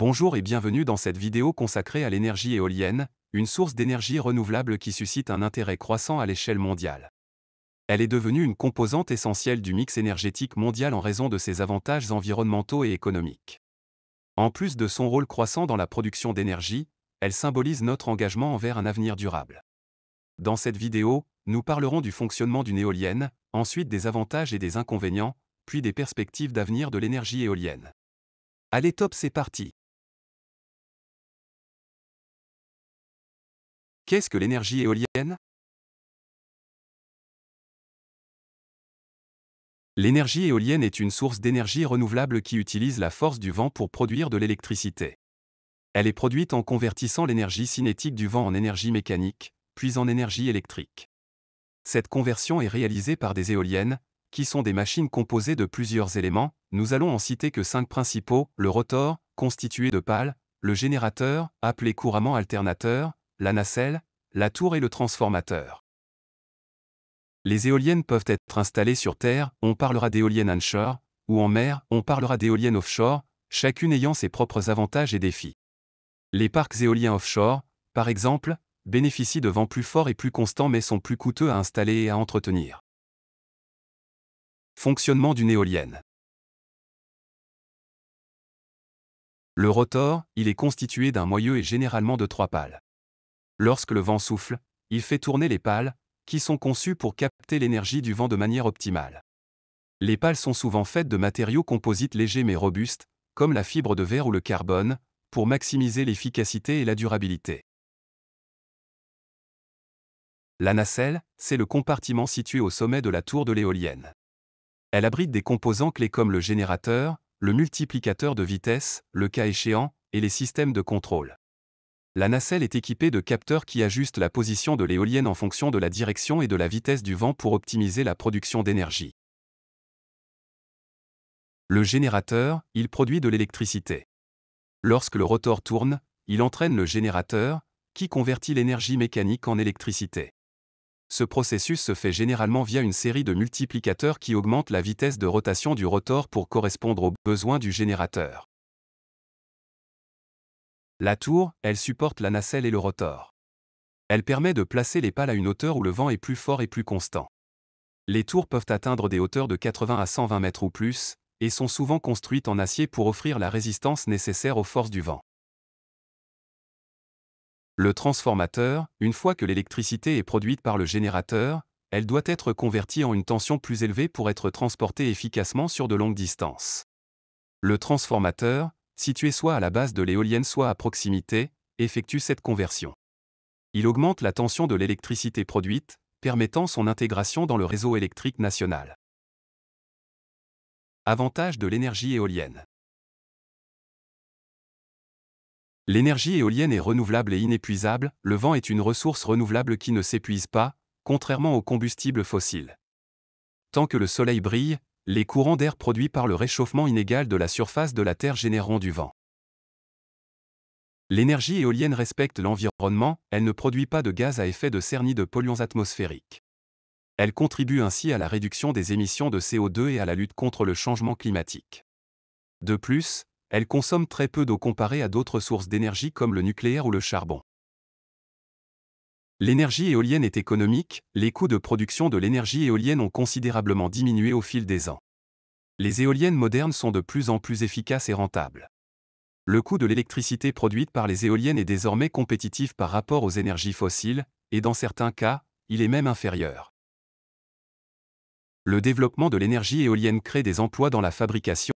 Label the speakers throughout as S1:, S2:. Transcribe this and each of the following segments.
S1: Bonjour et bienvenue dans cette vidéo consacrée à l'énergie éolienne, une source d'énergie renouvelable qui suscite un intérêt croissant à l'échelle mondiale. Elle est devenue une composante essentielle du mix énergétique mondial en raison de ses avantages environnementaux et économiques. En plus de son rôle croissant dans la production d'énergie, elle symbolise notre engagement envers un avenir durable. Dans cette vidéo, nous parlerons du fonctionnement d'une éolienne, ensuite des avantages et des inconvénients, puis des perspectives d'avenir de l'énergie éolienne. Allez top, c'est parti! Qu'est-ce que l'énergie éolienne? L'énergie éolienne est une source d'énergie renouvelable qui utilise la force du vent pour produire de l'électricité. Elle est produite en convertissant l'énergie cinétique du vent en énergie mécanique, puis en énergie électrique. Cette conversion est réalisée par des éoliennes, qui sont des machines composées de plusieurs éléments. Nous allons en citer que 5 principaux: le rotor, constitué de pales, le générateur, appelé couramment alternateur, la nacelle, la tour et le transformateur. Les éoliennes peuvent être installées sur terre, on parlera d'éoliennes onshore, ou en mer, on parlera d'éoliennes offshore, chacune ayant ses propres avantages et défis. Les parcs éoliens offshore, par exemple, bénéficient de vents plus forts et plus constants mais sont plus coûteux à installer et à entretenir. Fonctionnement d'une éolienne. Le rotor, il est constitué d'un moyeu et généralement de 3 pales. Lorsque le vent souffle, il fait tourner les pales, qui sont conçues pour capter l'énergie du vent de manière optimale. Les pales sont souvent faites de matériaux composites légers mais robustes, comme la fibre de verre ou le carbone, pour maximiser l'efficacité et la durabilité. La nacelle, c'est le compartiment situé au sommet de la tour de l'éolienne. Elle abrite des composants clés comme le générateur, le multiplicateur de vitesse, le cas échéant, et les systèmes de contrôle. La nacelle est équipée de capteurs qui ajustent la position de l'éolienne en fonction de la direction et de la vitesse du vent pour optimiser la production d'énergie. Le générateur, il produit de l'électricité. Lorsque le rotor tourne, il entraîne le générateur, qui convertit l'énergie mécanique en électricité. Ce processus se fait généralement via une série de multiplicateurs qui augmentent la vitesse de rotation du rotor pour correspondre aux besoins du générateur. La tour, elle supporte la nacelle et le rotor. Elle permet de placer les pales à une hauteur où le vent est plus fort et plus constant. Les tours peuvent atteindre des hauteurs de 80 à 120 mètres ou plus, et sont souvent construites en acier pour offrir la résistance nécessaire aux forces du vent. Le transformateur, une fois que l'électricité est produite par le générateur, elle doit être convertie en une tension plus élevée pour être transportée efficacement sur de longues distances. Le transformateur, situé soit à la base de l'éolienne soit à proximité, effectue cette conversion. Il augmente la tension de l'électricité produite, permettant son intégration dans le réseau électrique national. Avantages de l'énergie éolienne. L'énergie éolienne est renouvelable et inépuisable, le vent est une ressource renouvelable qui ne s'épuise pas, contrairement aux combustibles fossiles. Tant que le soleil brille, les courants d'air produits par le réchauffement inégal de la surface de la Terre généreront du vent. L'énergie éolienne respecte l'environnement, elle ne produit pas de gaz à effet de serre ni de polluants atmosphériques. Elle contribue ainsi à la réduction des émissions de CO2 et à la lutte contre le changement climatique. De plus, elle consomme très peu d'eau comparée à d'autres sources d'énergie comme le nucléaire ou le charbon. L'énergie éolienne est économique, les coûts de production de l'énergie éolienne ont considérablement diminué au fil des ans. Les éoliennes modernes sont de plus en plus efficaces et rentables. Le coût de l'électricité produite par les éoliennes est désormais compétitif par rapport aux énergies fossiles, et dans certains cas, il est même inférieur. Le développement de l'énergie éolienne crée des emplois dans la fabrication,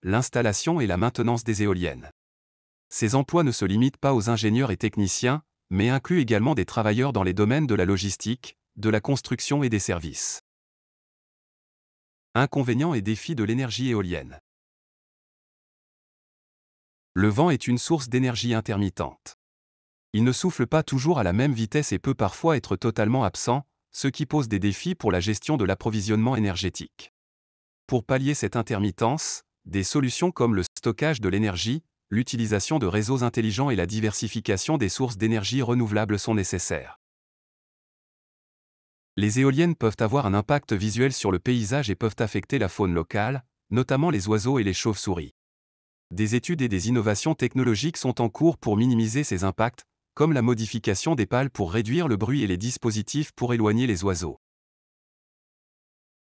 S1: l'installation et la maintenance des éoliennes. Ces emplois ne se limitent pas aux ingénieurs et techniciens, mais incluent également des travailleurs dans les domaines de la logistique, de la construction et des services. Inconvénients et défis de l'énergie éolienne. Le vent est une source d'énergie intermittente. Il ne souffle pas toujours à la même vitesse et peut parfois être totalement absent, ce qui pose des défis pour la gestion de l'approvisionnement énergétique. Pour pallier cette intermittence, des solutions comme le stockage de l'énergie, l'utilisation de réseaux intelligents et la diversification des sources d'énergie renouvelables sont nécessaires. Les éoliennes peuvent avoir un impact visuel sur le paysage et peuvent affecter la faune locale, notamment les oiseaux et les chauves-souris. Des études et des innovations technologiques sont en cours pour minimiser ces impacts, comme la modification des pales pour réduire le bruit et les dispositifs pour éloigner les oiseaux.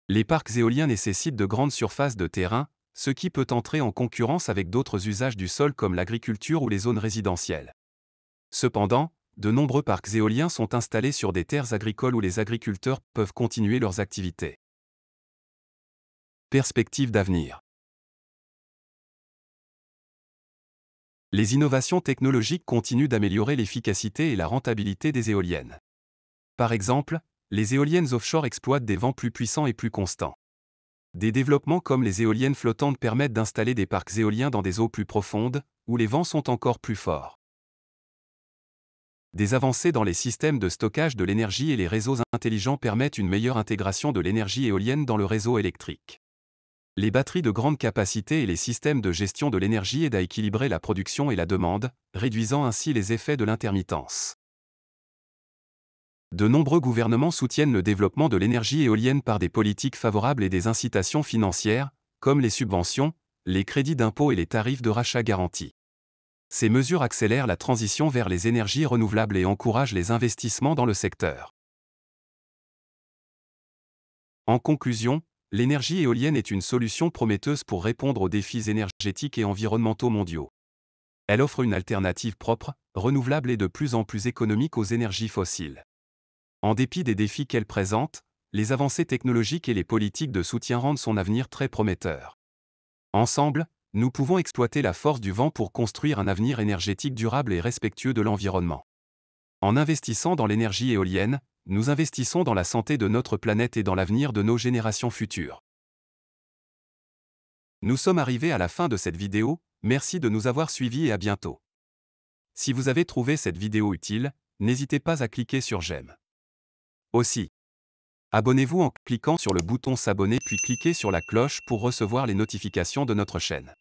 S1: Les parcs éoliens nécessitent de grandes surfaces de terrain, ce qui peut entrer en concurrence avec d'autres usages du sol comme l'agriculture ou les zones résidentielles. Cependant, de nombreux parcs éoliens sont installés sur des terres agricoles où les agriculteurs peuvent continuer leurs activités. Perspectives d'avenir. Les innovations technologiques continuent d'améliorer l'efficacité et la rentabilité des éoliennes. Par exemple, les éoliennes offshore exploitent des vents plus puissants et plus constants. Des développements comme les éoliennes flottantes permettent d'installer des parcs éoliens dans des eaux plus profondes, où les vents sont encore plus forts. Des avancées dans les systèmes de stockage de l'énergie et les réseaux intelligents permettent une meilleure intégration de l'énergie éolienne dans le réseau électrique. Les batteries de grande capacité et les systèmes de gestion de l'énergie aident à équilibrer la production et la demande, réduisant ainsi les effets de l'intermittence. De nombreux gouvernements soutiennent le développement de l'énergie éolienne par des politiques favorables et des incitations financières, comme les subventions, les crédits d'impôt et les tarifs de rachat garantis. Ces mesures accélèrent la transition vers les énergies renouvelables et encouragent les investissements dans le secteur. En conclusion, l'énergie éolienne est une solution prometteuse pour répondre aux défis énergétiques et environnementaux mondiaux. Elle offre une alternative propre, renouvelable et de plus en plus économique aux énergies fossiles. En dépit des défis qu'elle présente, les avancées technologiques et les politiques de soutien rendent son avenir très prometteur. Ensemble, nous pouvons exploiter la force du vent pour construire un avenir énergétique durable et respectueux de l'environnement. En investissant dans l'énergie éolienne, nous investissons dans la santé de notre planète et dans l'avenir de nos générations futures. Nous sommes arrivés à la fin de cette vidéo, merci de nous avoir suivis et à bientôt. Si vous avez trouvé cette vidéo utile, n'hésitez pas à cliquer sur j'aime. Aussi, abonnez-vous en cliquant sur le bouton s'abonner puis cliquez sur la cloche pour recevoir les notifications de notre chaîne.